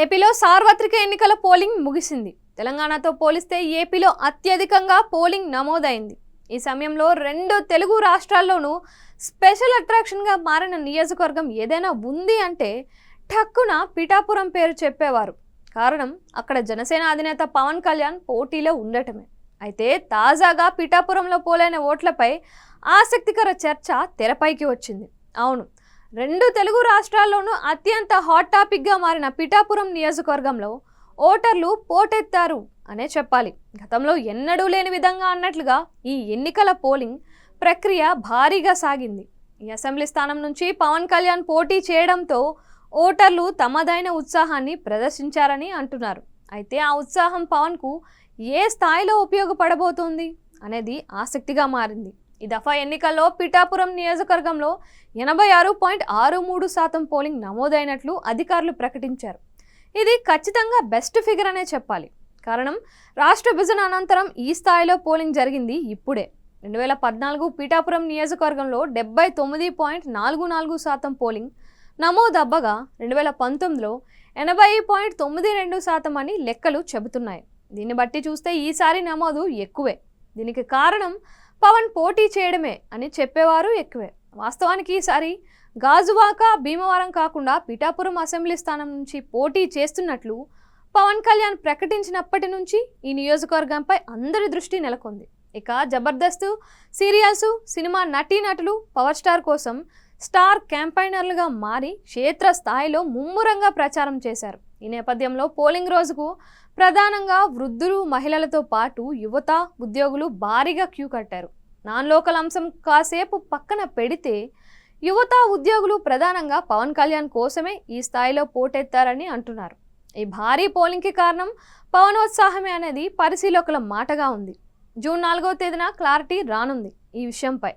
ఏపీలో సార్వత్రిక ఎన్నికల పోలింగ్ ముగిసింది. తెలంగాణతో పోలిస్తే ఏపీలో అత్యధికంగా పోలింగ్ నమోదైంది. ఈ సమయంలో రెండు తెలుగు రాష్ట్రాల్లోనూ స్పెషల్ అట్రాక్షన్గా మారిన నియోజకవర్గం ఏదైనా ఉంది అంటే ఠక్కున పిఠాపురం పేరు చెప్పేవారు. కారణం అక్కడ జనసేన అధినేత పవన్ కళ్యాణ్ పోటీలో ఉండటమే. అయితే తాజాగా పిఠాపురంలో పోలైన ఓట్లపై ఆసక్తికర చర్చ తెరపైకి వచ్చింది. అవును, రెండు తెలుగు రాష్ట్రాల్లోనూ అత్యంత హాట్ టాపిక్గా మారిన పిఠాపురం నియోజకవర్గంలో ఓటర్లు పోటెత్తారు అనే చెప్పాలి. గతంలో ఎన్నడూ లేని విధంగా అన్నట్లుగా ఈ ఎన్నికల పోలింగ్ ప్రక్రియ భారీగా సాగింది. ఈ అసెంబ్లీ స్థానం నుంచి పవన్ కళ్యాణ్ పోటీ చేయడంతో ఓటర్లు తమదైన ఉత్సాహాన్ని ప్రదర్శించారని అంటున్నారు. అయితే ఆ ఉత్సాహం పవన్కు ఏ స్థాయిలో ఉపయోగపడబోతోంది అనేది ఆసక్తిగా మారింది. ఈ దఫా ఎన్నికల్లో పిఠాపురం నియోజకవర్గంలో 86.63% పోలింగ్ నమోదైనట్లు అధికారులు ప్రకటించారు. ఇది ఖచ్చితంగా బెస్ట్ ఫిగర్ అనే చెప్పాలి. కారణం రాష్ట్ర విభజన అనంతరం ఈ స్థాయిలో పోలింగ్ జరిగింది ఇప్పుడే. 2014 పిఠాపురం నియోజకవర్గంలో 79.44% పోలింగ్ నమోదవ్వగా 2019లో 80.92% అని లెక్కలు చెబుతున్నాయి. దీన్ని బట్టి చూస్తే ఈసారి నమోదు ఎక్కువే. దీనికి కారణం పవన్ పోటీ చేయడమే అని చెప్పేవారు ఎక్కువే. వాస్తవానికి ఈసారి గాజువాక, భీమవరం కాకుండా పిఠాపురం అసెంబ్లీ స్థానం నుంచి పోటీ చేస్తున్నట్లు పవన్ కళ్యాణ్ ప్రకటించినప్పటి నుంచి ఈ నియోజకవర్గంపై అందరి దృష్టి నెలకొంది. ఇక జబర్దస్త్, సీరియల్స్, సినిమా నటీనటులు పవర్ స్టార్ కోసం స్టార్ క్యాంపైనర్లుగా మారి క్షేత్ర స్థాయిలో ముమ్మరంగా ప్రచారం చేశారు. ఈ నేపథ్యంలో పోలింగ్ రోజుకు ప్రధానంగా వృద్ధులు, మహిళలతో పాటు యువత, ఉద్యోగులు భారీగా క్యూ కట్టారు. నాన్ లోకల్ అంశం కాసేపు పక్కన పెడితే యువత, ఉద్యోగులు ప్రధానంగా పవన్ కళ్యాణ్ కోసమే ఈ స్థాయిలో పోటెత్తారని అంటున్నారు. ఈ భారీ పోలింగ్కి కారణం పవనోత్సాహమే అనేది పరిశీలకుల మాటగా ఉంది. జూన్ 4వ తేదీన క్లారిటీ రానుంది ఈ విషయంపై.